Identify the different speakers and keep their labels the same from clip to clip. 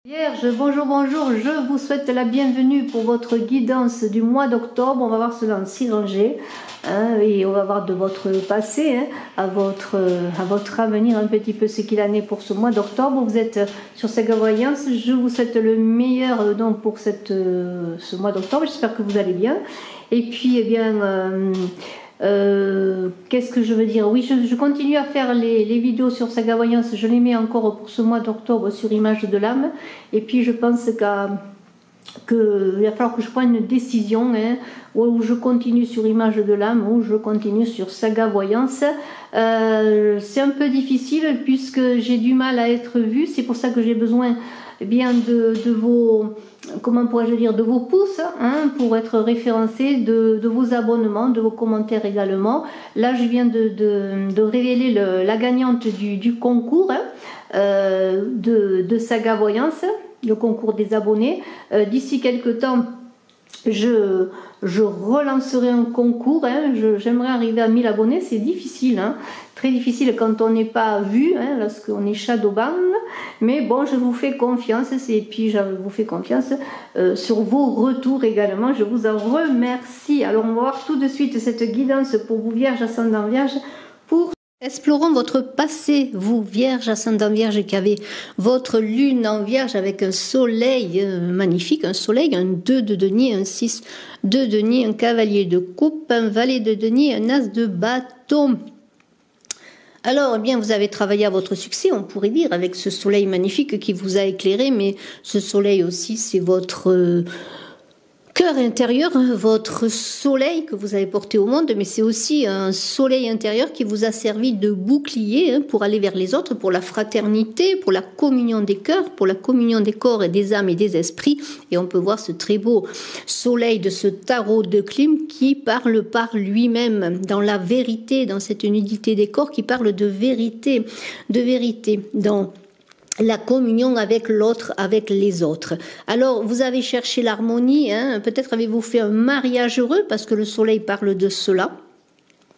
Speaker 1: Vierge, bonjour, bonjour, je vous souhaite la bienvenue pour votre guidance du mois d'octobre. On va voir cela en 6 rangées et on va voir de votre passé à votre avenir un petit peu ce qu'il en est pour ce mois d'octobre. Vous êtes sur Saga Voyance, je vous souhaite le meilleur donc, pour ce mois d'octobre. J'espère que vous allez bien. Et puis, eh bien... qu'est-ce que je veux dire? Oui, je continue à faire les vidéos sur Saga Voyance. Je les mets encore pour ce mois d'octobre sur Image de l'âme. Et puis je pense qu'il va falloir que je prenne une décision où je continue sur Image de l'âme ou je continue sur Saga Voyance. C'est un peu difficile puisque j'ai du mal à être vue. C'est pour ça que j'ai besoin bien de vos... comment pourrais-je dire, de vos pouces pour être référencé, de vos abonnements, de vos commentaires également. Là, je viens de révéler la gagnante du concours de Saga Voyance, le concours des abonnés. D'ici quelques temps, je relancerai un concours. J'aimerais arriver à 1000 abonnés. C'est difficile, très difficile quand on n'est pas vu, lorsqu'on est shadowban. Mais bon, je vous fais confiance et puis je vous fais confiance sur vos retours également. Je vous en remercie. Alors, on va voir tout de suite cette guidance pour vous, Vierge, ascendant Vierge, pour... Explorons votre passé, vous, Vierge, ascendant Vierge, qui avez votre lune en Vierge avec un soleil magnifique, un soleil, un 2 de denier, un 6 de denier, un cavalier de coupe, un valet de denier, un as de bâton. Alors, eh bien, vous avez travaillé à votre succès, on pourrait dire, avec ce soleil magnifique qui vous a éclairé, mais ce soleil aussi, c'est votre... cœur intérieur, votre soleil que vous avez porté au monde, mais c'est aussi un soleil intérieur qui vous a servi de bouclier pour aller vers les autres, pour la fraternité, pour la communion des cœurs, pour la communion des corps et des âmes et des esprits. Et on peut voir ce très beau soleil de ce tarot de Klim qui parle par lui-même dans la vérité, dans cette nudité des corps, qui parle de vérité, dans la communion avec l'autre, avec les autres. Alors, vous avez cherché l'harmonie, peut-être avez-vous fait un mariage heureux, parce que le soleil parle de cela.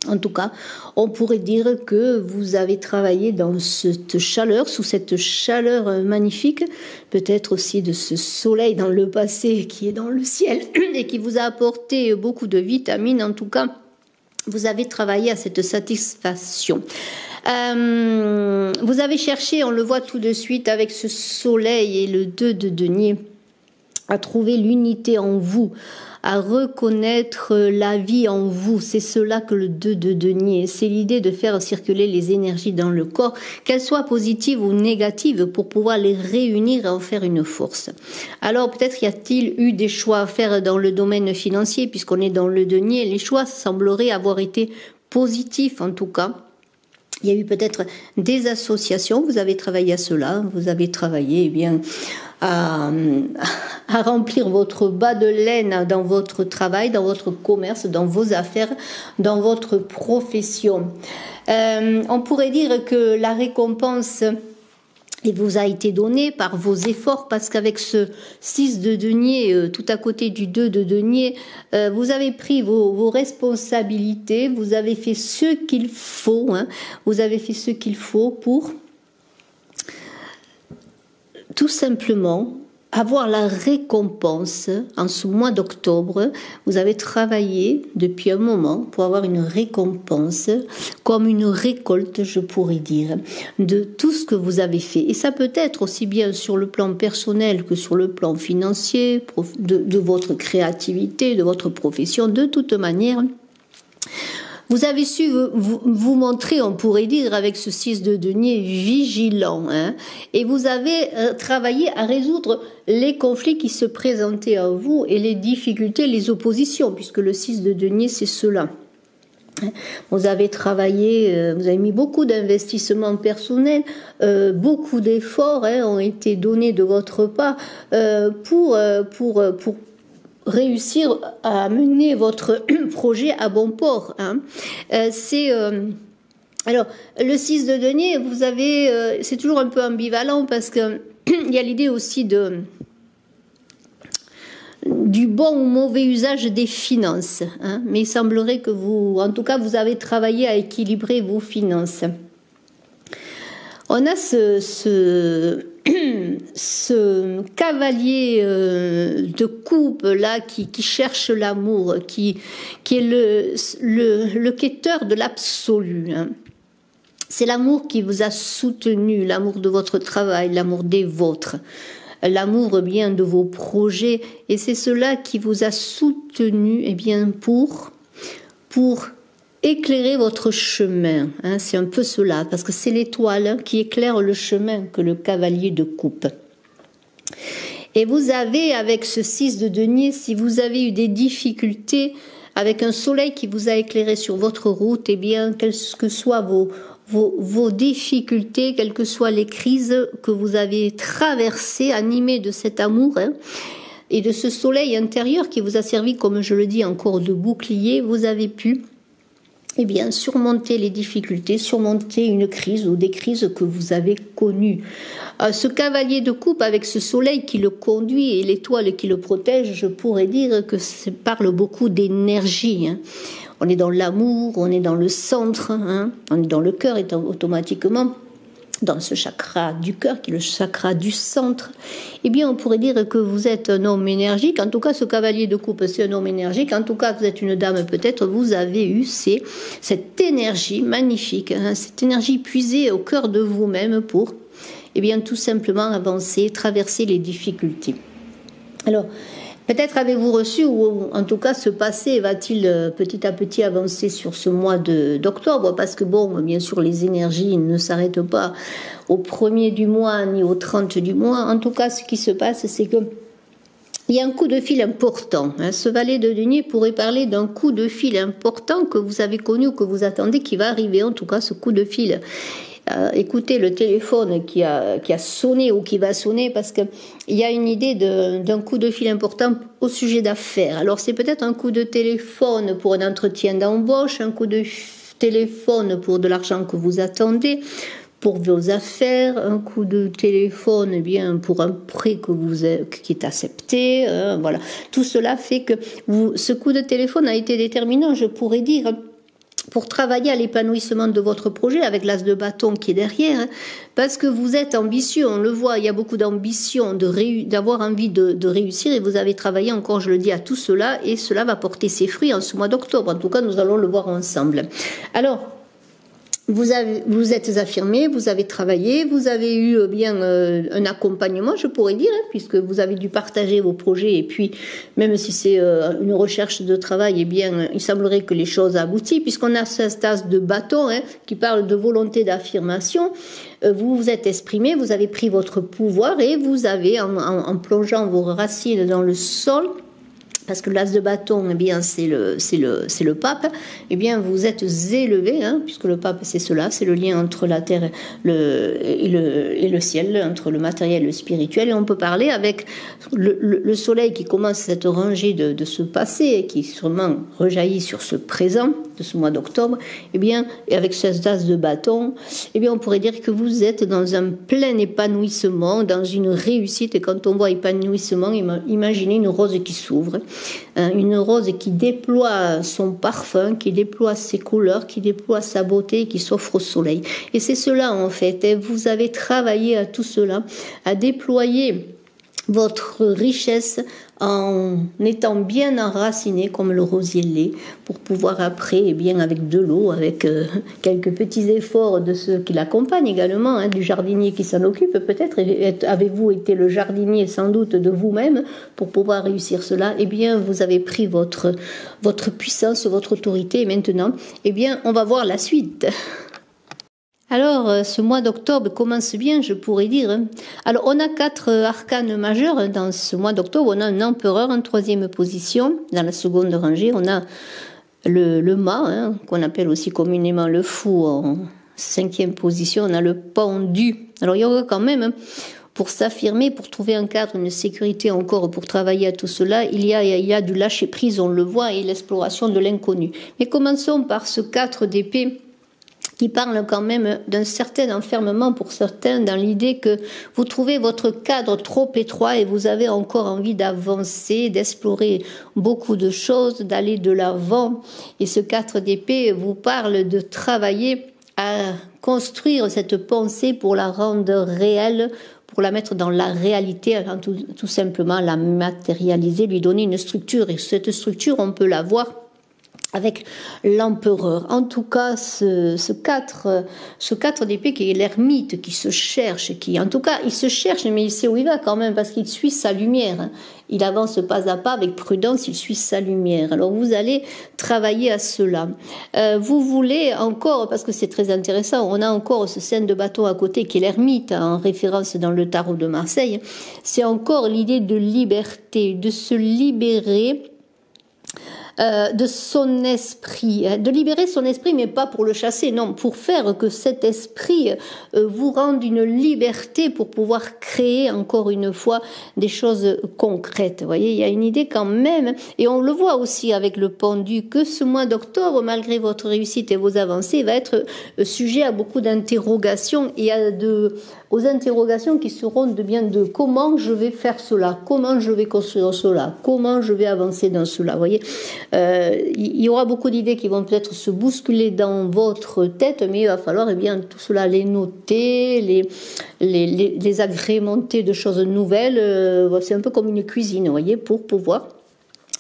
Speaker 1: En tout cas, on pourrait dire que vous avez travaillé dans cette chaleur, sous cette chaleur magnifique, peut-être aussi de ce soleil dans le passé qui est dans le ciel et qui vous a apporté beaucoup de vitamines. En tout cas, vous avez travaillé à cette satisfaction. Vous avez cherché, on le voit tout de suite avec ce soleil et le 2 de denier, à trouver l'unité en vous, à reconnaître la vie en vous. C'est cela que le 2 de denier, c'est l'idée de faire circuler les énergies dans le corps, qu'elles soient positives ou négatives, pour pouvoir les réunir et en faire une force. Alors peut-être y a-t-il eu des choix à faire dans le domaine financier, puisqu'on est dans le denier. Les choix sembleraient avoir été positifs en tout cas. Il y a eu peut-être des associations, vous avez travaillé à cela, vous avez travaillé à remplir votre bas de laine dans votre travail, dans votre commerce, dans vos affaires, dans votre profession. On pourrait dire que la récompense vous a été donnée par vos efforts, parce qu'avec ce 6 de denier, tout à côté du 2 de denier, vous avez pris vos responsabilités, vous avez fait ce qu'il faut, vous avez fait ce qu'il faut pour tout simplement avoir la récompense en ce mois d'octobre. Vous avez travaillé depuis un moment pour avoir une récompense, comme une récolte, je pourrais dire, de tout ce que vous avez fait. Et ça peut être aussi bien sur le plan personnel que sur le plan financier, de votre créativité, de votre profession, de toute manière. Vous avez su vous montrer, on pourrait dire, avec ce 6 de denier, vigilant. Et vous avez travaillé à résoudre les conflits qui se présentaient à vous et les difficultés, les oppositions, puisque le 6 de denier, c'est cela. Vous avez travaillé, vous avez mis beaucoup d'investissements personnels, beaucoup d'efforts ont été donnés de votre part pour réussir à mener votre projet à bon port. Alors, le 6 de denier, vous avez, c'est toujours un peu ambivalent, parce que il y a l'idée aussi du bon ou mauvais usage des finances. Mais il semblerait que vous, en tout cas, vous avez travaillé à équilibrer vos finances. On a ce cavalier de coupe là qui cherche l'amour, qui est le quêteur de l'absolu, hein. C'est l'amour qui vous a soutenu, l'amour de votre travail, l'amour des vôtres, l'amour bien de vos projets, et c'est cela qui vous a soutenu bien pour éclairer votre chemin, hein. C'est un peu cela, parce que c'est l'étoile qui éclaire le chemin que le cavalier de coupe. Et vous avez, avec ce 6 de denier, si vous avez eu des difficultés avec un soleil qui vous a éclairé sur votre route, bien, quelles que soient vos difficultés, quelles que soient les crises que vous avez traversées, animées de cet amour, hein, et de ce soleil intérieur qui vous a servi, comme je le dis, encore de bouclier, vous avez pu surmonter les difficultés, surmonter une crise ou des crises que vous avez connues. Ce cavalier de coupe avec ce soleil qui le conduit et l'étoile qui le protège, je pourrais dire que ça parle beaucoup d'énergie, hein. On est dans l'amour, on est dans le centre, hein, on est dans le cœur et automatiquement dans ce chakra du cœur qui est le chakra du centre. On pourrait dire que vous êtes un homme énergique. En tout cas, ce cavalier de coupe, c'est un homme énergique. En tout cas, vous êtes une dame, peut-être vous avez eu cette énergie magnifique, hein, cette énergie puisée au cœur de vous-même pour tout simplement avancer, traverser les difficultés. Alors, peut-être avez-vous reçu, ou en tout cas ce passé va-t-il petit à petit avancer sur ce mois d'octobre, parce que bien sûr les énergies ne s'arrêtent pas au 1er du mois ni au 30 du mois. En tout cas, ce qui se passe, c'est que il y a un coup de fil important, hein. Ce valet de denier pourrait parler d'un coup de fil important que vous avez connu ou que vous attendez qui va arriver, en tout cas ce coup de fil. Écoutez le téléphone qui a sonné ou qui va sonner, parce qu'il y a une idée d'un coup de fil important au sujet d'affaires. Alors c'est peut-être un coup de téléphone pour un entretien d'embauche, un coup de téléphone pour de l'argent que vous attendez, pour vos affaires, un coup de téléphone pour un prêt qui est accepté, voilà. Tout cela fait que ce coup de téléphone a été déterminant, je pourrais dire, pour travailler à l'épanouissement de votre projet avec l'as de bâton qui est derrière, hein, parce que vous êtes ambitieux, on le voit, il y a beaucoup d'ambition, d'avoir envie de réussir, et vous avez travaillé encore, je le dis, à tout cela, et cela va porter ses fruits en ce mois d'octobre. En tout cas, nous allons le voir ensemble. Alors, vous êtes affirmé, vous avez travaillé, vous avez eu un accompagnement, je pourrais dire, hein, puisque vous avez dû partager vos projets, et puis même si c'est une recherche de travail, il semblerait que les choses aboutissent, puisqu'on a cette as de bâton, hein, qui parle de volonté d'affirmation. Vous vous êtes exprimé, vous avez pris votre pouvoir, et vous avez, en plongeant vos racines dans le sol, parce que l'as de bâton, c'est le pape, vous êtes élevé, hein, puisque le pape, c'est cela, c'est le lien entre la terre et le ciel, entre le matériel et le spirituel, et on peut parler avec le soleil qui commence cette rangée de ce passé, et qui sûrement rejaillit sur ce présent, de ce mois d'octobre, et avec cette as de bâton, on pourrait dire que vous êtes dans un plein épanouissement, dans une réussite, et quand on voit épanouissement, imaginez une rose qui s'ouvre, une rose qui déploie son parfum, qui déploie ses couleurs, qui déploie sa beauté, qui s'offre au soleil. Et c'est cela en fait, et vous avez travaillé à tout cela, à déployer votre richesse en étant bien enraciné comme le rosier l'est, pour pouvoir après, avec de l'eau, avec quelques petits efforts de ceux qui l'accompagnent également, hein, du jardinier qui s'en occupe peut-être, avez-vous été le jardinier sans doute de vous-même pour pouvoir réussir cela, vous avez pris votre puissance, votre autorité, et maintenant, on va voir la suite. Alors, ce mois d'octobre commence bien, je pourrais dire. Alors, on a 4 arcanes majeurs dans ce mois d'octobre. On a un empereur en 3e position, dans la seconde rangée. On a le mât, hein, qu'on appelle aussi communément le fou, en 5e position. On a le pendu. Alors, il y aura quand même, hein, pour s'affirmer, pour trouver un cadre, une sécurité encore, pour travailler à tout cela, il y a du lâcher-prise, on le voit, et l'exploration de l'inconnu. Mais commençons par ce 4 d'épée, qui parle quand même d'un certain enfermement pour certains, dans l'idée que vous trouvez votre cadre trop étroit et vous avez encore envie d'avancer, d'explorer beaucoup de choses, d'aller de l'avant. Et ce 4 d'épée vous parle de travailler à construire cette pensée pour la rendre réelle, pour la mettre dans la réalité, tout simplement la matérialiser, lui donner une structure. Et cette structure, on peut la voir avec l'empereur. En tout cas, ce 4 d'épée qui est l'ermite, qui se cherche, en tout cas, il se cherche, mais il sait où il va quand même, parce qu'il suit sa lumière. Il avance pas à pas avec prudence, il suit sa lumière. Alors vous allez travailler à cela. Vous voulez encore, parce que c'est très intéressant, on a encore ce scène de bâton à côté qui est l'ermite, en référence dans le tarot de Marseille. C'est encore l'idée de liberté, de se libérer de son esprit, de libérer son esprit, mais pas pour le chasser, non, pour faire que cet esprit vous rende une liberté pour pouvoir créer encore une fois des choses concrètes. Vous voyez, il y a une idée quand même, et on le voit aussi avec le pendu, que ce mois d'octobre, malgré votre réussite et vos avancées, va être sujet à beaucoup d'interrogations et aux interrogations qui seront de comment je vais faire cela, comment je vais construire cela, comment je vais avancer dans cela. Vous voyez, il y aura beaucoup d'idées qui vont peut-être se bousculer dans votre tête, mais il va falloir tout cela les noter, les agrémenter de choses nouvelles. C'est un peu comme une cuisine, vous voyez, pour pouvoir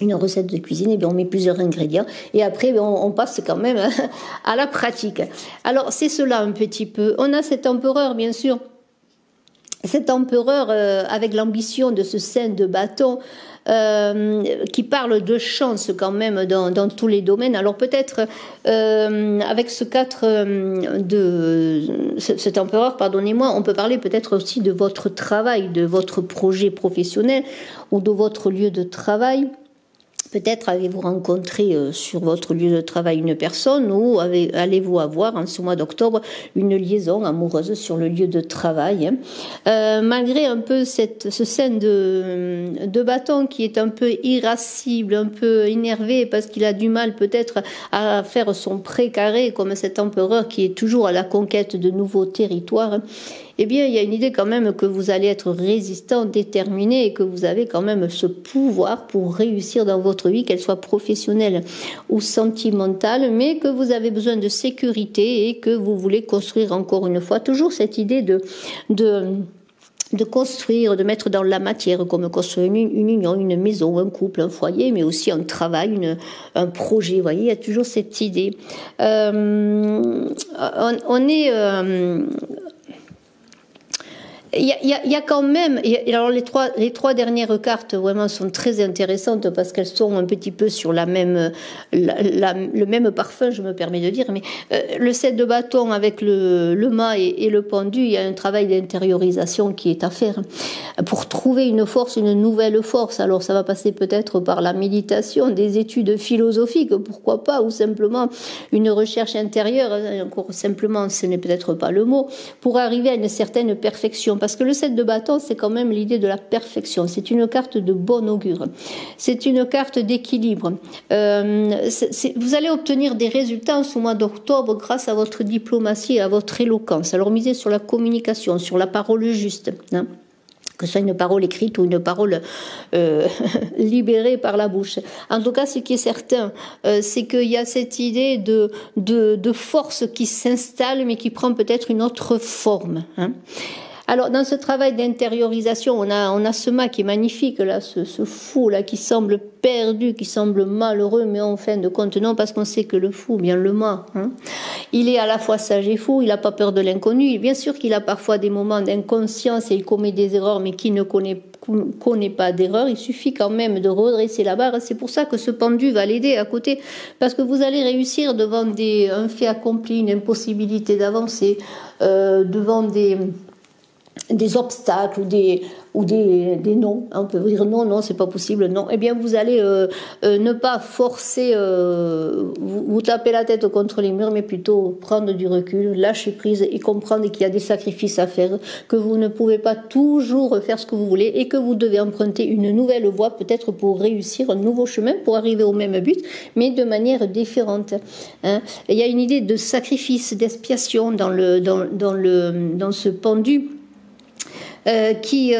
Speaker 1: une recette de cuisine, on met plusieurs ingrédients et après on passe quand même à la pratique. Alors c'est cela un petit peu. On a cet empereur, bien sûr. Cet empereur avec l'ambition de ce scène de bâton qui parle de chance quand même dans tous les domaines. Alors peut-être avec ce 4 cet empereur, pardonnez-moi, on peut parler peut-être aussi de votre travail, de votre projet professionnel ou de votre lieu de travail. Peut-être avez-vous rencontré sur votre lieu de travail une personne ou allez-vous avoir en ce mois d'octobre une liaison amoureuse sur le lieu de travail. Malgré un peu ce scène de bâton qui est un peu irascible, un peu énervé parce qu'il a du mal peut-être à faire son précaré comme cet empereur qui est toujours à la conquête de nouveaux territoires, eh bien, il y a une idée quand même que vous allez être résistant, déterminé et que vous avez quand même ce pouvoir pour réussir dans votre vie, qu'elle soit professionnelle ou sentimentale, mais que vous avez besoin de sécurité et que vous voulez construire encore une fois. Toujours cette idée de construire, de mettre dans la matière, comme construire une union, une maison, un couple, un foyer, mais aussi un travail, un projet. Vous voyez, il y a toujours cette idée. On est... Il y a quand même, alors les trois dernières cartes vraiment sont très intéressantes parce qu'elles sont un petit peu sur le même parfum, je me permets de dire, mais le 7 de bâton avec le mât et le pendu, il y a un travail d'intériorisation qui est à faire pour trouver une force, une nouvelle force. Alors ça va passer peut-être par la méditation, des études philosophiques, pourquoi pas, ou simplement une recherche intérieure, encore simplement, ce n'est peut-être pas le mot, pour arriver à une certaine perfection. Parce que le 7 de bâton, c'est quand même l'idée de la perfection. C'est une carte de bon augure. C'est une carte d'équilibre. Vous allez obtenir des résultats en ce mois d'octobre grâce à votre diplomatie et à votre éloquence. Alors misez sur la communication, sur la parole juste. Hein, que ce soit une parole écrite ou une parole libérée par la bouche. En tout cas, ce qui est certain, c'est qu'il y a cette idée de force qui s'installe, mais qui prend peut-être une autre forme. Hein. Alors, dans ce travail d'intériorisation, on a ce mât qui est magnifique, là, ce fou, là, qui semble perdu, qui semble malheureux, mais en fin de compte, non, parce qu'on sait que le fou, bien le mât, hein, il est à la fois sage et fou, il n'a pas peur de l'inconnu. Bien sûr qu'il a parfois des moments d'inconscience et il commet des erreurs, mais qui ne connaît pas d'erreur. Il suffit quand même de redresser la barre. C'est pour ça que ce pendu va l'aider à côté, parce que vous allez réussir devant un fait accompli, une impossibilité d'avancer, devant des obstacles ou des non. On peut vous dire non, c'est pas possible, non. Eh bien, vous allez ne pas forcer, vous taper la tête contre les murs, mais plutôt prendre du recul, lâcher prise et comprendre qu'il y a des sacrifices à faire, que vous ne pouvez pas toujours faire ce que vous voulez et que vous devez emprunter une nouvelle voie peut-être pour réussir un nouveau chemin, pour arriver au même but, mais de manière différente. Hein. Il y a une idée de sacrifice, d'expiation dans ce pendu. qui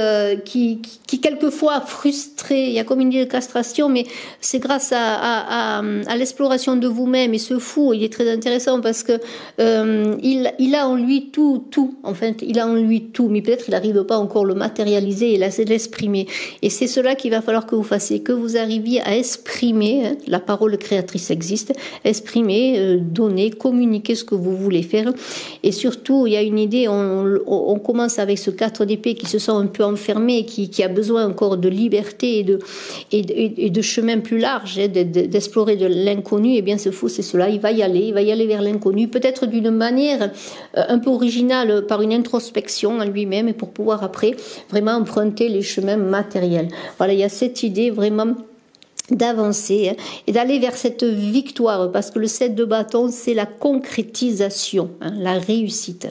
Speaker 1: quelquefois frustré, il y a comme une idée de castration, mais c'est grâce à l'exploration de vous-même. Et ce fou, il est très intéressant parce que il a en lui tout, en fait, il a en lui tout, mais peut-être il n'arrive pas encore à le matérialiser et l'exprimer. Et c'est cela qu'il va falloir que vous fassiez, que vous arriviez à exprimer, hein, la parole créatrice existe, exprimer, donner, communiquer ce que vous voulez faire. Et surtout, il y a une idée, on commence avec ce 4 d'épée qui se sent un peu enfermé, qui a besoin encore de liberté et de chemin plus large, hein, d'explorer de l'inconnu. Et bien ce fou, c'est cela, il va y aller vers l'inconnu, peut-être d'une manière un peu originale, par une introspection en lui-même, et pour pouvoir après vraiment emprunter les chemins matériels. Voilà, il y a cette idée vraiment d'avancer, hein, et d'aller vers cette victoire, parce que le 7 de bâton, c'est la concrétisation, hein, la réussite.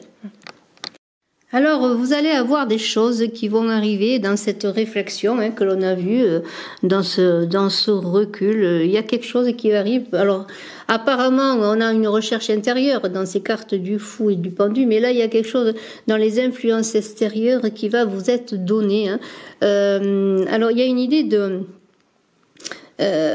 Speaker 1: Alors, vous allez avoir des choses qui vont arriver dans cette réflexion, hein, que l'on a vue dans ce recul. Il y a quelque chose qui arrive. Alors, apparemment, on a une recherche intérieure dans ces cartes du fou et du pendu, mais là, il y a quelque chose dans les influences extérieures qui va vous être donné. Hein. Alors, il y a une idée de...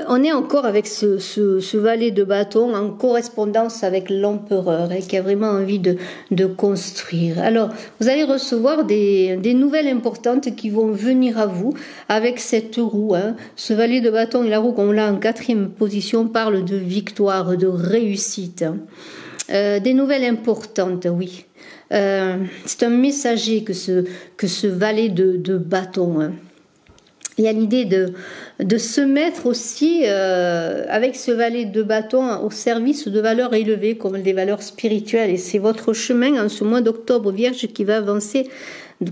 Speaker 1: on est encore avec ce valet de bâton en correspondance avec l'empereur, hein, qui a vraiment envie de construire. Alors, vous allez recevoir des nouvelles importantes qui vont venir à vous avec cette roue. Hein. Ce valet de bâton et la roue qu'on l'a en 4e position parle de victoire, de réussite. Des nouvelles importantes, oui. C'est un messager que ce valet de bâton. Hein. Il y a l'idée de se mettre aussi avec ce valet de bâton au service de valeurs élevées comme des valeurs spirituelles. Et c'est votre chemin en ce mois d'octobre Vierge qui va avancer,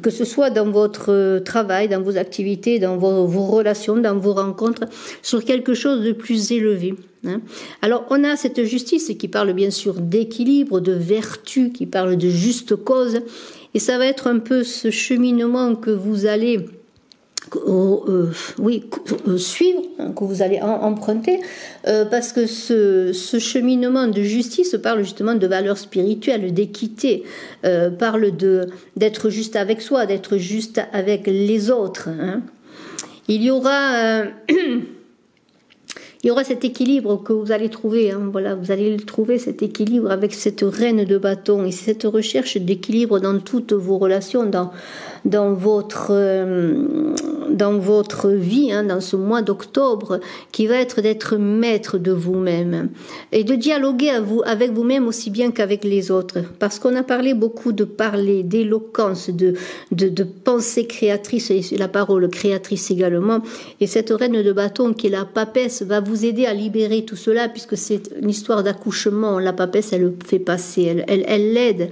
Speaker 1: que ce soit dans votre travail, dans vos activités, dans vos relations, dans vos rencontres, sur quelque chose de plus élevé. Hein. Alors on a cette justice qui parle bien sûr d'équilibre, de vertu, qui parle de juste cause. Et ça va être un peu ce cheminement que vous allez... suivre, hein, que vous allez emprunter, parce que ce cheminement de justice parle justement de valeurs spirituelles, d'équité, parle d'être juste avec soi, d'être juste avec les autres. Hein. Il y aura cet équilibre que vous allez trouver, hein, voilà, vous allez le trouver, cet équilibre avec cette reine de bâton et cette recherche d'équilibre dans toutes vos relations, dans votre vie, hein, dans ce mois d'octobre, qui va être d'être maître de vous-même et de dialoguer avec vous-même aussi bien qu'avec les autres, parce qu'on a parlé beaucoup de parler, d'éloquence, de pensée créatrice, et la parole créatrice également, et cette reine de bâton qui est la papesse va vous aider à libérer tout cela, puisque c'est une histoire d'accouchement. La papesse, elle le fait passer, elle l'aide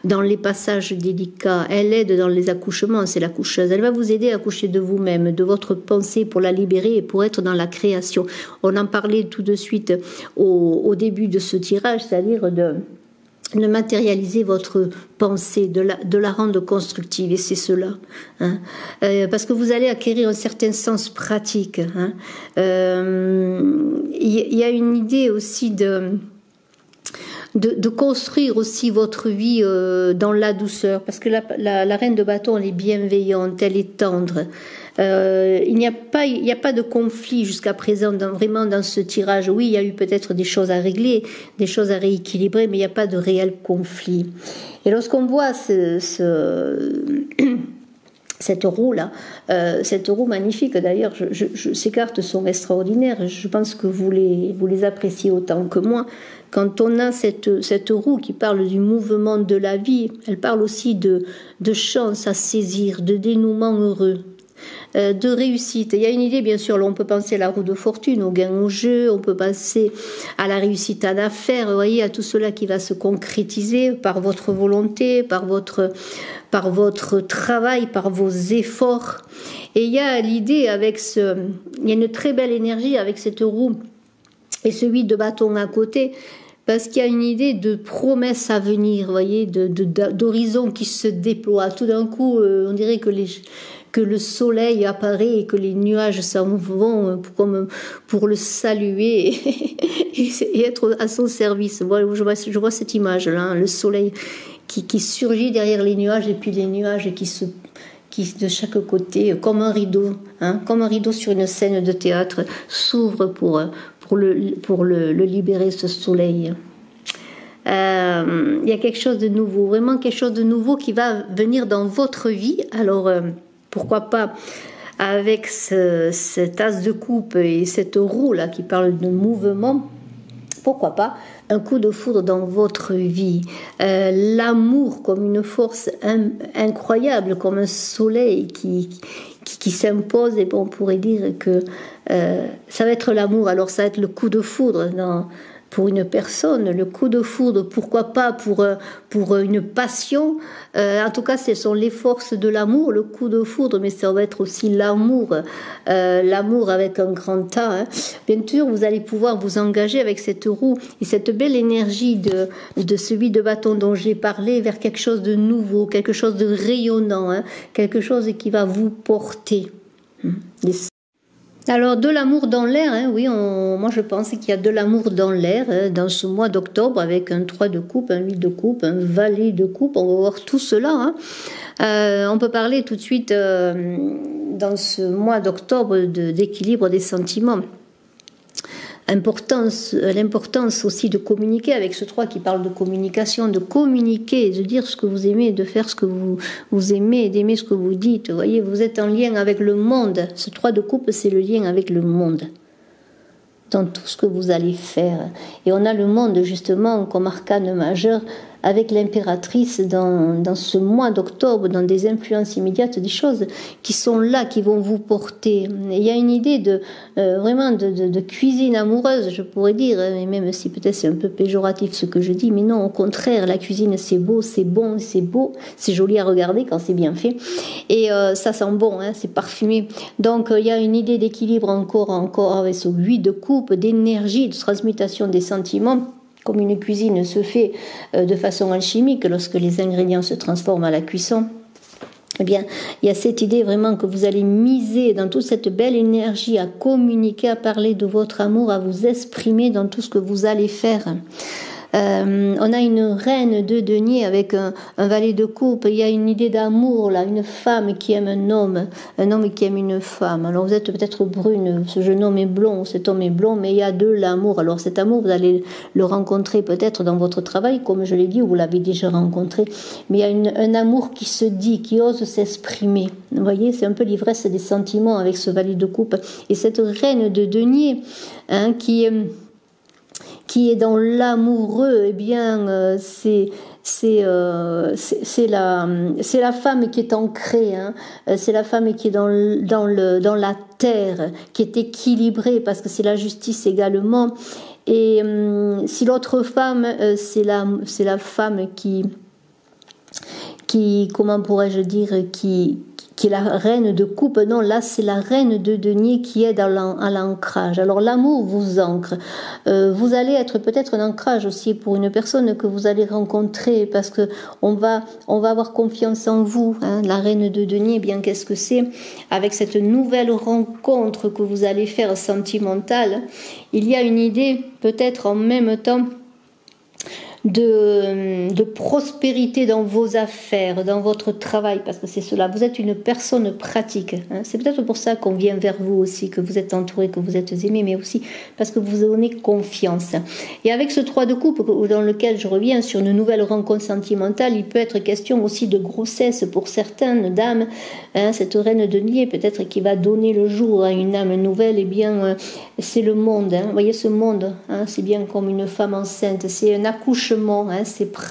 Speaker 1: dans les passages délicats, elle aide dans les accouchements, c'est la coucheuse. Elle va vous aider à accoucher de vous-même, de votre pensée, pour la libérer et pour être dans la création. On en parlait tout de suite au début de ce tirage, c'est-à-dire de matérialiser votre pensée, de la rendre constructive, et c'est cela, hein. Parce que vous allez acquérir un certain sens pratique, hein. Y a une idée aussi de construire aussi votre vie dans la douceur, parce que la reine de bâton, elle est bienveillante, elle est tendre. Il n'y a pas de conflit jusqu'à présent vraiment dans ce tirage. Oui, il y a eu peut-être des choses à régler, des choses à rééquilibrer, mais il n'y a pas de réel conflit. Et lorsqu'on voit cette roue-là, cette roue magnifique, d'ailleurs, ces cartes sont extraordinaires, je pense que vous les appréciez autant que moi. Quand on a cette roue qui parle du mouvement de la vie, elle parle aussi de chance à saisir, de dénouement heureux, de réussite. Il y a une idée, bien sûr, là on peut penser à la roue de fortune, au gain au jeu, on peut penser à la réussite à l'affaire, vous voyez, à tout cela qui va se concrétiser par votre volonté, par votre travail, par vos efforts. Et il y a l'idée il y a une très belle énergie avec cette roue et ce 8 de bâton à côté, parce qu'il y a une idée de promesse à venir, vous voyez, d'horizon qui se déploie. Tout d'un coup, on dirait que le soleil apparaît et que les nuages s'en vont comme pour le saluer et être à son service. Je vois cette image-là, hein, le soleil qui surgit derrière les nuages, et puis les nuages qui qui de chaque côté, comme un rideau, hein, comme un rideau sur une scène de théâtre, s'ouvre pour le libérer, ce soleil. Il y a quelque chose de nouveau, vraiment quelque chose de nouveau qui va venir dans votre vie. Alors, pourquoi pas avec cette as de coupe et cette roue là qui parle de mouvement, pourquoi pas un coup de foudre dans votre vie, l'amour comme une force incroyable, comme un soleil qui s'impose. Et bon, on pourrait dire que ça va être l'amour, alors ça va être le coup de foudre pour une personne, le coup de foudre, pourquoi pas pour une passion. En tout cas, ce sont les forces de l'amour, le coup de foudre, mais ça va être aussi l'amour, l'amour avec un grand A. Hein. Bien sûr, vous allez pouvoir vous engager avec cette roue et cette belle énergie de celui de bâton dont j'ai parlé vers quelque chose de nouveau, quelque chose de rayonnant, hein, quelque chose qui va vous porter. Alors, de l'amour dans l'air, hein, oui, moi je pense qu'il y a de l'amour dans l'air hein, dans ce mois d'octobre avec un 3 de coupe, un 8 de coupe, un valet de coupe, on va voir tout cela. Hein. On peut parler tout de suite dans ce mois d'octobre d'équilibre des sentiments. L'importance aussi de communiquer avec ce 3 qui parle de communication, de communiquer, de dire ce que vous aimez, de faire ce que vous aimez, d'aimer ce que vous dites. Vous voyez, vous êtes en lien avec le monde. Ce 3 de coupe, c'est le lien avec le monde. Dans tout ce que vous allez faire. Et on a le monde justement comme arcane majeur avec l'impératrice dans ce mois d'octobre, dans des influences immédiates, des choses qui sont là, qui vont vous porter. Il y a une idée vraiment de cuisine amoureuse, je pourrais dire, et même si peut-être c'est un peu péjoratif ce que je dis, mais non, au contraire, la cuisine c'est beau, c'est bon, c'est beau, c'est joli à regarder quand c'est bien fait, et ça sent bon, hein, c'est parfumé. Donc il y a une idée d'équilibre encore avec ce 8 de coupe, d'énergie, de transmutation des sentiments. Comme une cuisine se fait de façon alchimique lorsque les ingrédients se transforment à la cuisson, eh bien, il y a cette idée vraiment que vous allez miser dans toute cette belle énergie à communiquer, à parler de votre amour, à vous exprimer dans tout ce que vous allez faire. On a une reine de denier avec un valet de coupe. Il y a une idée d'amour là, une femme qui aime un homme qui aime une femme. Alors vous êtes peut-être brune, ce jeune homme est blond, cet homme est blond, mais il y a de l'amour. Alors cet amour, vous allez le rencontrer peut-être dans votre travail, comme je l'ai dit, ou vous l'avez déjà rencontré. Mais il y a un amour qui se dit, qui ose s'exprimer. Vous voyez, c'est un peu l'ivresse des sentiments avec ce valet de coupe. Et cette reine de denier, hein, qui est dans l'amoureux, eh bien, c'est la femme qui est ancrée, hein. C'est la femme qui est dans la terre, qui est équilibrée, parce que c'est la justice également. Et si l'autre femme, c'est la femme qui comment pourrais-je dire, qui est la reine de coupe, non, là c'est la reine de denier qui est à l'ancrage. Alors l'amour vous ancre. Vous allez être peut-être un ancrage aussi pour une personne que vous allez rencontrer, parce que on va avoir confiance en vous. Hein. La reine de denier, bien qu'est-ce que c'est? Avec cette nouvelle rencontre que vous allez faire sentimentale, il y a une idée peut-être en même temps de prospérité dans vos affaires, dans votre travail, parce que c'est cela, vous êtes une personne pratique, hein. C'est peut-être pour ça qu'on vient vers vous aussi, que vous êtes entouré, que vous êtes aimé, mais aussi parce que vous donnez confiance. Et avec ce 3 de coupe dans lequel je reviens sur une nouvelle rencontre sentimentale, il peut être question aussi de grossesse pour certaines dames, hein. Cette reine de denier peut-être qui va donner le jour à une âme nouvelle, eh bien c'est le monde, hein. Vous voyez ce monde, hein, c'est bien comme une femme enceinte, c'est un accouchement. Hein,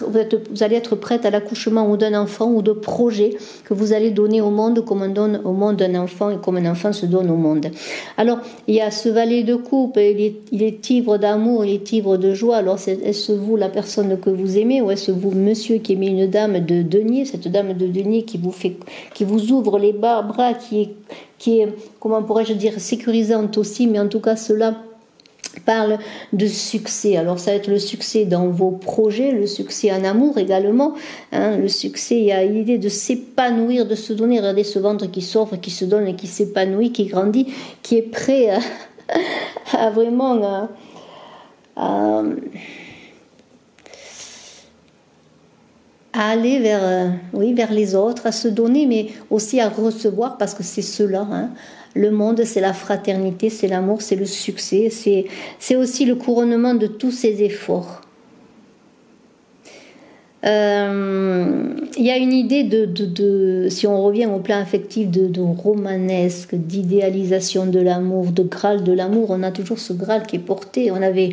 Speaker 1: vous allez être prête à l'accouchement ou d'un enfant ou de projet que vous allez donner au monde comme on donne au monde un enfant et comme un enfant se donne au monde. Alors, il y a ce valet de coupe, il est ivre d'amour, il est ivre de joie. Alors, est-ce vous la personne que vous aimez ou est-ce vous monsieur qui aimez une dame de denier, cette dame de denier qui vous ouvre les bras, qui est, comment pourrais-je dire, sécurisante aussi, mais en tout cas cela parle de succès. Alors ça va être le succès dans vos projets, le succès en amour également, hein, le succès, il y a l'idée de s'épanouir, de se donner, regardez ce ventre qui s'offre, qui se donne et qui s'épanouit, qui grandit, qui est prêt à vraiment à aller vers, oui, vers les autres, à se donner, mais aussi à recevoir, parce que c'est cela. Hein. Le monde, c'est la fraternité, c'est l'amour, c'est le succès, c'est aussi le couronnement de tous ces efforts. Il y a une idée si on revient au plan affectif, de romanesque, d'idéalisation de l'amour, de Graal de l'amour. On a toujours ce Graal qui est porté. On avait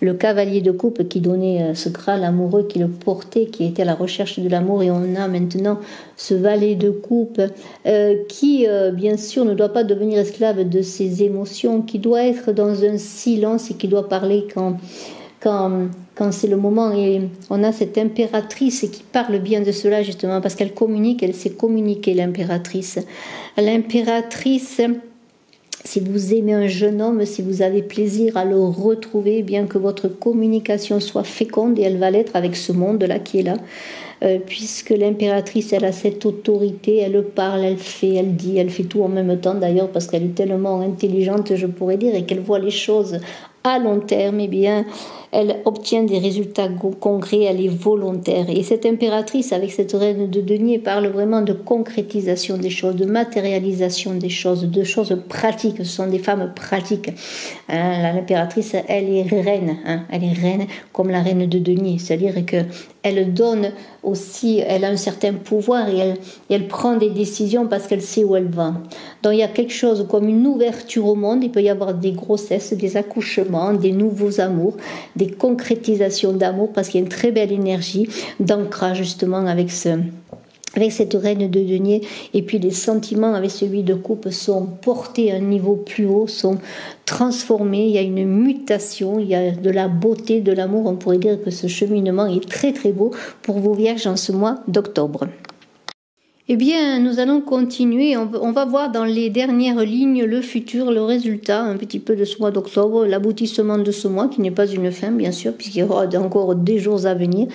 Speaker 1: le cavalier de coupe qui donnait ce Graal amoureux, qui le portait, qui était à la recherche de l'amour. Et on a maintenant ce valet de coupe qui, bien sûr, ne doit pas devenir esclave de ses émotions, qui doit être dans un silence et qui doit parler quand c'est le moment. Et on a cette impératrice qui parle bien de cela, justement, parce qu'elle communique, elle sait communiquer, l'impératrice. L'impératrice, si vous aimez un jeune homme, si vous avez plaisir à le retrouver, bien que votre communication soit féconde, et elle va l'être avec ce monde-là qui est là, puisque l'impératrice, elle a cette autorité, elle parle, elle fait, elle dit, elle fait tout en même temps d'ailleurs, parce qu'elle est tellement intelligente, je pourrais dire, et qu'elle voit les choses à long terme, eh bien, elle obtient des résultats concrets, elle est volontaire. Et cette impératrice, avec cette reine de denier, parle vraiment de concrétisation des choses, de matérialisation des choses, de choses pratiques. Ce sont des femmes pratiques. L'impératrice, elle est reine, elle est reine comme la reine de denier, c'est-à-dire qu'elle donne aussi, elle a un certain pouvoir et elle prend des décisions parce qu'elle sait où elle va. Donc il y a quelque chose comme une ouverture au monde, il peut y avoir des grossesses, des accouchements, des nouveaux amours, des concrétisations d'amour, parce qu'il y a une très belle énergie d'ancrage justement avec cette reine de denier. Et puis les sentiments avec celui de coupe sont portés à un niveau plus haut, sont transformés, il y a une mutation, il y a de la beauté, de l'amour. On pourrait dire que ce cheminement est très très beau pour vos vierges en ce mois d'octobre. Eh bien, nous allons continuer. On va voir dans les dernières lignes le futur, le résultat, un petit peu de ce mois d'octobre, l'aboutissement de ce mois, qui n'est pas une fin, bien sûr, puisqu'il y aura encore des jours à venir.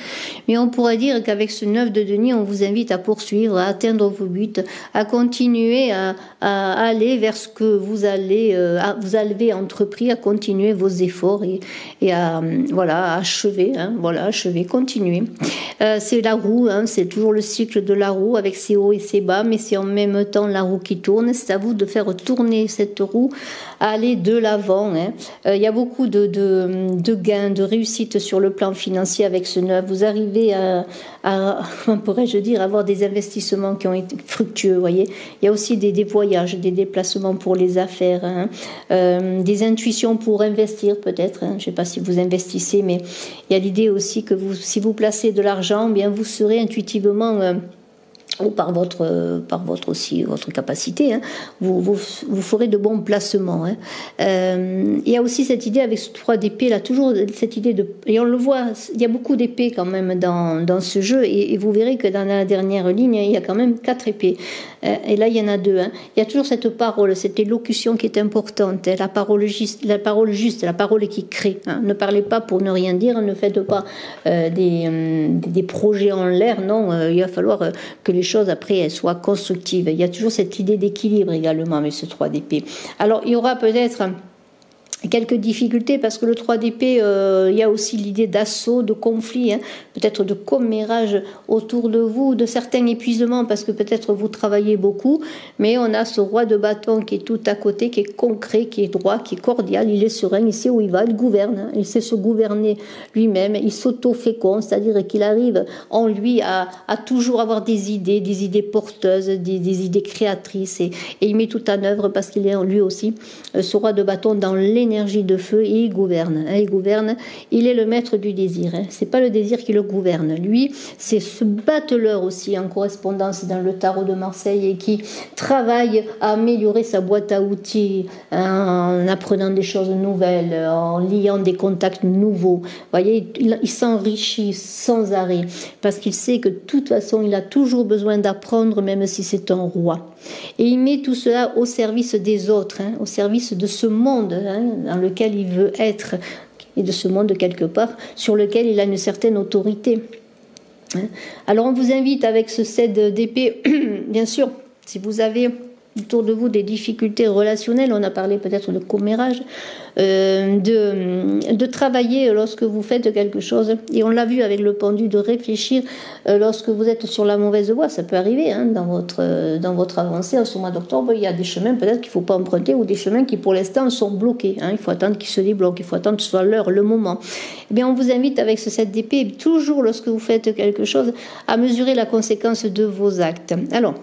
Speaker 1: Mais on pourrait dire qu'avec ce 9 de denier, on vous invite à poursuivre, à atteindre vos buts, à continuer à aller vers ce que vous avez entrepris, à continuer vos efforts et à achever, continuer. C'est la roue, c'est toujours le cycle de la roue avec ses hauts et ses bas, mais c'est en même temps la roue qui tourne. C'est à vous de faire tourner cette roue, à aller de l'avant. Il y a beaucoup de gains, de réussite sur le plan financier avec ce 9. Vous arrivez à comment pourrais-je dire, avoir des investissements qui ont été fructueux. Voyez, il y a aussi des voyages, des déplacements pour les affaires, des intuitions pour investir peut-être. Je ne sais pas si vous investissez, mais il y a l'idée aussi que si vous placez de l'argent, bien vous serez intuitivement ou par votre capacité, vous ferez de bons placements. Il y a aussi cette idée avec ce 3 d'épée, là, toujours cette idée et on le voit, il y a beaucoup d'épées quand même dans ce jeu, et vous verrez que dans la dernière ligne, il y a quand même 4 épées. Et là, il y en a 2. Il y a toujours cette parole, cette élocution qui est importante, la parole juste, la parole qui crée. Ne parlez pas pour ne rien dire, ne faites pas des projets en l'air, non, il va falloir que les choses après elles soient constructives. Il y a toujours cette idée d'équilibre également avec ce 3 d'épée. Alors, il y aura peut-être quelques difficultés parce que le 3 d'épée, il y a aussi l'idée d'assaut, de conflit, peut-être de commérage autour de vous, de certains épuisements parce que peut-être vous travaillez beaucoup, mais on a ce roi de bâton qui est tout à côté, qui est concret, qui est droit, qui est cordial, il est serein, il sait où il va, il gouverne, il sait se gouverner lui-même, il s'auto-féconde, c'est-à-dire qu'il arrive en lui à toujours avoir des idées porteuses, des idées créatrices, et il met tout en œuvre parce qu'il est en lui aussi ce roi de bâton dans l'énergie de feu, et il gouverne, il est le maître du désir, c'est pas le désir qui le gouverne, lui c'est ce battleur aussi en correspondance dans le tarot de Marseille et qui travaille à améliorer sa boîte à outils en apprenant des choses nouvelles, en liant des contacts nouveaux. Vous voyez, il s'enrichit sans arrêt parce qu'il sait que de toute façon il a toujours besoin d'apprendre, même si c'est un roi, et il met tout cela au service des autres, au service de ce monde dans lequel il veut être, et de ce monde quelque part sur lequel il a une certaine autorité. Alors on vous invite avec ce 7 d'épée, bien sûr, si vous avez autour de vous des difficultés relationnelles, on a parlé peut-être de commérage, de travailler lorsque vous faites quelque chose, et on l'a vu avec le pendu, de réfléchir lorsque vous êtes sur la mauvaise voie, ça peut arriver hein, dans votre avancée. En ce mois d'octobre, il y a des chemins peut-être qu'il ne faut pas emprunter, ou des chemins qui pour l'instant sont bloqués, hein, il faut attendre qu'ils se débloquent, il faut attendre que ce soit l'heure, le moment. Eh bien, on vous invite avec ce 7 d'épée, toujours lorsque vous faites quelque chose, à mesurer la conséquence de vos actes. Alors,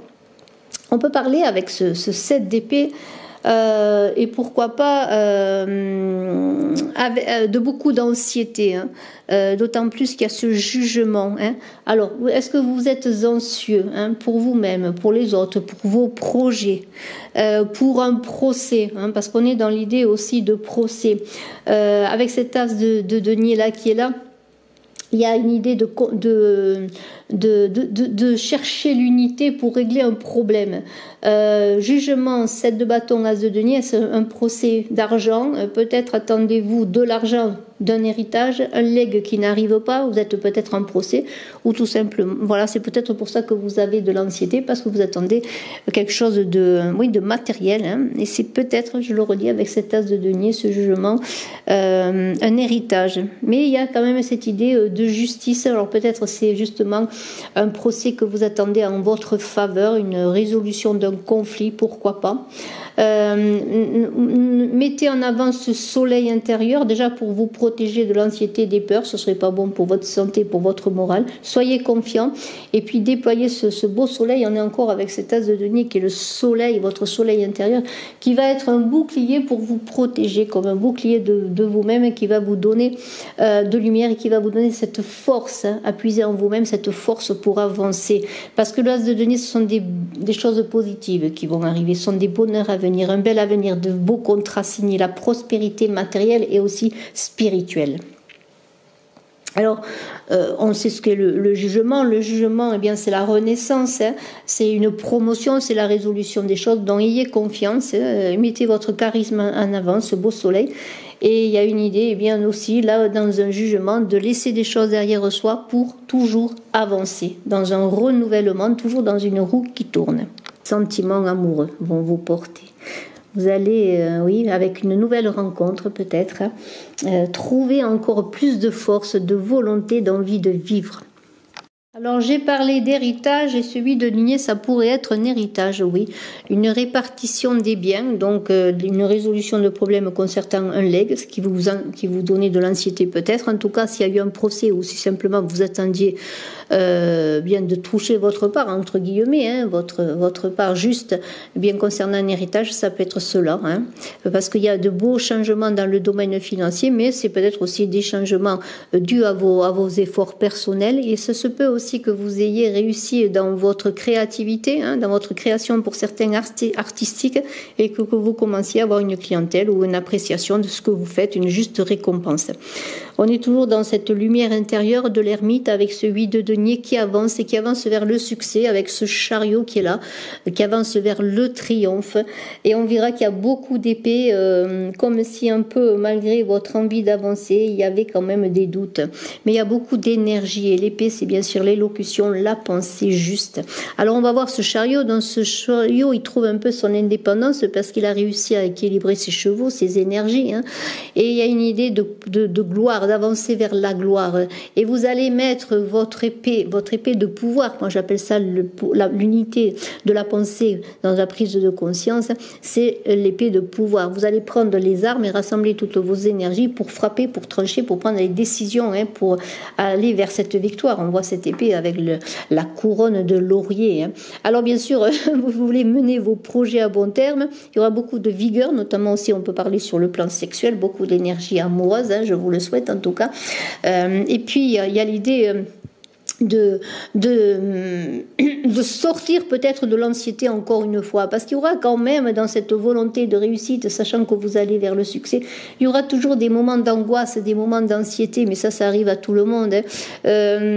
Speaker 1: on peut parler avec ce 7 d'épée et pourquoi pas de beaucoup d'anxiété, hein, d'autant plus qu'il y a ce jugement. Hein. Alors, est-ce que vous êtes anxieux hein, pour vous-même, pour les autres, pour vos projets, pour un procès, hein, parce qu'on est dans l'idée aussi de procès. Avec cette as de denier là qui est là, il y a une idée de chercher l'unité pour régler un problème. Jugement, 7 de bâton, as de denier, c'est un procès d'argent. Peut-être attendez-vous de l'argent d'un héritage, un legs qui n'arrive pas, vous êtes peut-être en procès, ou tout simplement, voilà, c'est peut-être pour ça que vous avez de l'anxiété, parce que vous attendez quelque chose de matériel, hein, et c'est peut-être, je le redis avec cette as de denier, ce jugement, un héritage. Mais il y a quand même cette idée de justice, alors peut-être c'est justement un procès que vous attendez en votre faveur, une résolution d'un conflit, pourquoi pas. Mettez en avant ce soleil intérieur, déjà pour vous protéger de l'anxiété et des peurs, ce serait pas bon pour votre santé, pour votre morale. Soyez confiants et puis déployez ce beau soleil. On est encore avec cet as de denier qui est le soleil, votre soleil intérieur, qui va être un bouclier pour vous protéger, comme un bouclier de vous-même, qui va vous donner de lumière et qui va vous donner cette force, hein, à puiser en vous-même, cette force pour avancer. Parce que le as de denier, ce sont des choses positives qui vont arriver, ce sont des bonheurs à venir, un bel avenir, de beaux contrats signés, la prospérité matérielle et aussi spirituelle. Alors, on sait ce qu'est le jugement. Le jugement, eh bien, c'est la renaissance, hein. C'est une promotion, c'est la résolution des choses. Donc, ayez confiance, mettez votre charisme en avant, ce beau soleil. Et il y a une idée, eh bien, aussi, là, dans un jugement, de laisser des choses derrière soi pour toujours avancer, dans un renouvellement, toujours dans une roue qui tourne. Sentiments amoureux vont vous porter. Vous allez, oui, avec une nouvelle rencontre peut-être, trouver encore plus de force, de volonté, d'envie de vivre. Alors j'ai parlé d'héritage et celui de lignée, ça pourrait être un héritage, oui. Une répartition des biens, donc une résolution de problèmes concernant un legs qui vous donnait de l'anxiété peut-être. En tout cas, s'il y a eu un procès ou si simplement vous attendiez bien de toucher votre part, entre guillemets, hein, votre part juste, bien concernant un héritage, ça peut être cela. Hein, parce qu'il y a de beaux changements dans le domaine financier, mais c'est peut-être aussi des changements dus à vos efforts personnels et ça se peut aussi que vous ayez réussi dans votre créativité, hein, dans votre création pour certains artistiques et que vous commenciez à avoir une clientèle ou une appréciation de ce que vous faites, une juste récompense. On est toujours dans cette lumière intérieure de l'ermite avec ce 8 de denier qui avance et qui avance vers le succès avec ce chariot qui est là, qui avance vers le triomphe. Et on verra qu'il y a beaucoup d'épées, comme si un peu malgré votre envie d'avancer, il y avait quand même des doutes. Mais il y a beaucoup d'énergie et l'épée, c'est bien sûr l'élocution, la pensée juste. Alors on va voir ce chariot. Dans ce chariot, il trouve un peu son indépendance parce qu'il a réussi à équilibrer ses chevaux, ses énergies. Hein. Et il y a une idée de gloire, d'avancer vers la gloire. Et vous allez mettre votre épée de pouvoir, moi j'appelle ça l'unité de la pensée dans la prise de conscience, c'est l'épée de pouvoir. Vous allez prendre les armes et rassembler toutes vos énergies pour frapper, pour trancher, pour prendre les décisions, hein, pour aller vers cette victoire. On voit cette épée avec la couronne de laurier. Hein. Alors bien sûr, vous voulez mener vos projets à bon terme, il y aura beaucoup de vigueur, notamment aussi on peut parler sur le plan sexuel, beaucoup d'énergie amoureuse, hein, je vous le souhaite en tout cas. Et puis il y a l'idée de sortir peut-être de l'anxiété encore une fois, parce qu'il y aura quand même dans cette volonté de réussite, sachant que vous allez vers le succès, il y aura toujours des moments d'angoisse, des moments d'anxiété, mais ça arrive à tout le monde. Hein.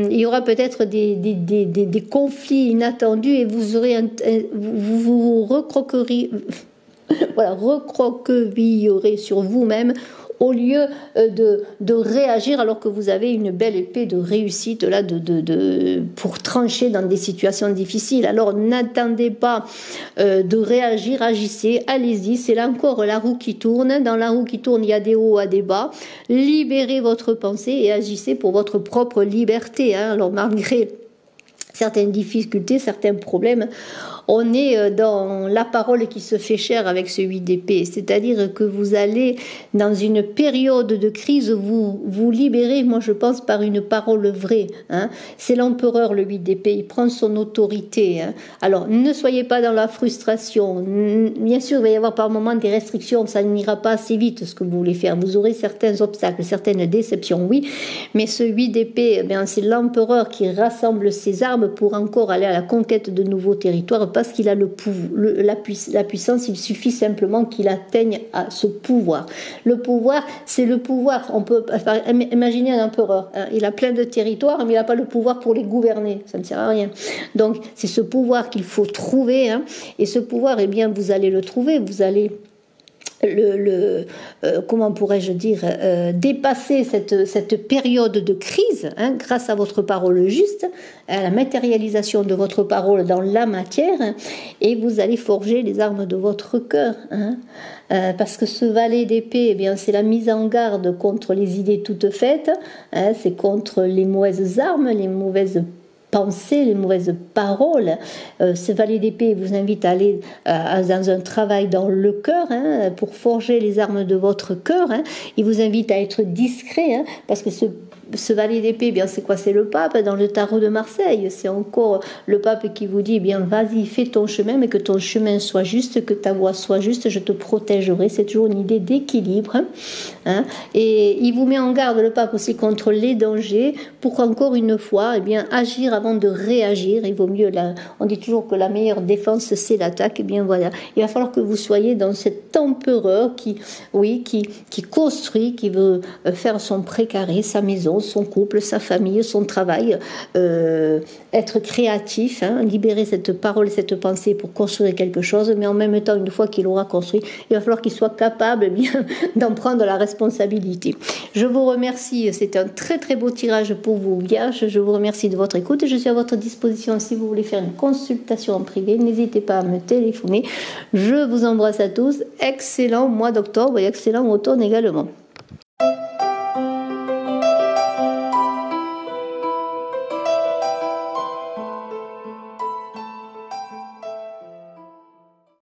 Speaker 1: Il y aura peut-être des conflits inattendus et vous recroquevillerez sur vous-même au lieu de réagir alors que vous avez une belle épée de réussite là, pour trancher dans des situations difficiles. Alors n'attendez pas de réagir, agissez, allez-y, c'est là encore la roue qui tourne. Dans la roue qui tourne, il y a des hauts, il y a des bas. Libérez votre pensée et agissez pour votre propre liberté. Alors malgré certaines difficultés, certains problèmes, on est dans la parole qui se fait chère avec ce 8 d'épée, c'est-à-dire que vous allez dans une période de crise vous libérer, moi je pense, par une parole vraie. C'est l'empereur, le 8 d'épée, il prend son autorité. Alors ne soyez pas dans la frustration, bien sûr il va y avoir par moments des restrictions, ça n'ira pas assez vite ce que vous voulez faire, vous aurez certains obstacles, certaines déceptions, oui, mais ce 8 d'épée, c'est l'empereur qui rassemble ses armes pour encore aller à la conquête de nouveaux territoires, parce qu'il a la puissance, il suffit simplement qu'il atteigne à ce pouvoir. Le pouvoir, c'est le pouvoir. On peut imaginer un empereur, il a plein de territoires, mais il n'a pas le pouvoir pour les gouverner, ça ne sert à rien. Donc c'est ce pouvoir qu'il faut trouver, et ce pouvoir, eh bien, vous allez le trouver, vous allez comment pourrais-je dire, dépasser cette période de crise grâce à votre parole juste, à la matérialisation de votre parole dans la matière, et vous allez forger les armes de votre cœur. Parce que ce valet d'épée, eh bien, c'est la mise en garde contre les idées toutes faites, c'est contre les mauvaises armes, les mauvaises pensées, les mauvaises paroles. Ce valet d'épée vous invite à aller dans un travail dans le cœur, pour forger les armes de votre cœur. Il vous invite à être discret, parce que ce valet d'épée, bien c'est quoi? C'est le pape dans le tarot de Marseille. C'est encore le pape qui vous dit, bien vas-y, fais ton chemin, mais que ton chemin soit juste, que ta voie soit juste, je te protégerai. C'est toujours une idée d'équilibre. Et il vous met en garde, le pape aussi, contre les dangers, pour encore une fois, bien agir avant de réagir. Il vaut mieux, on dit toujours que la meilleure défense c'est l'attaque. Et bien voilà, il va falloir que vous soyez dans cet empereur qui construit, qui veut faire son précaré, sa maison, son couple, sa famille, son travail, être créatif, libérer cette parole, cette pensée pour construire quelque chose, mais en même temps, une fois qu'il aura construit, il va falloir qu'il soit capable bien d'en prendre la responsabilité. Je vous remercie, c'est un très très beau tirage pour vous, Vierge. Je vous remercie de votre écoute et je suis à votre disposition si vous voulez faire une consultation en privé. N'hésitez pas à me téléphoner. Je vous embrasse à tous. Excellent mois d'octobre et excellent automne également.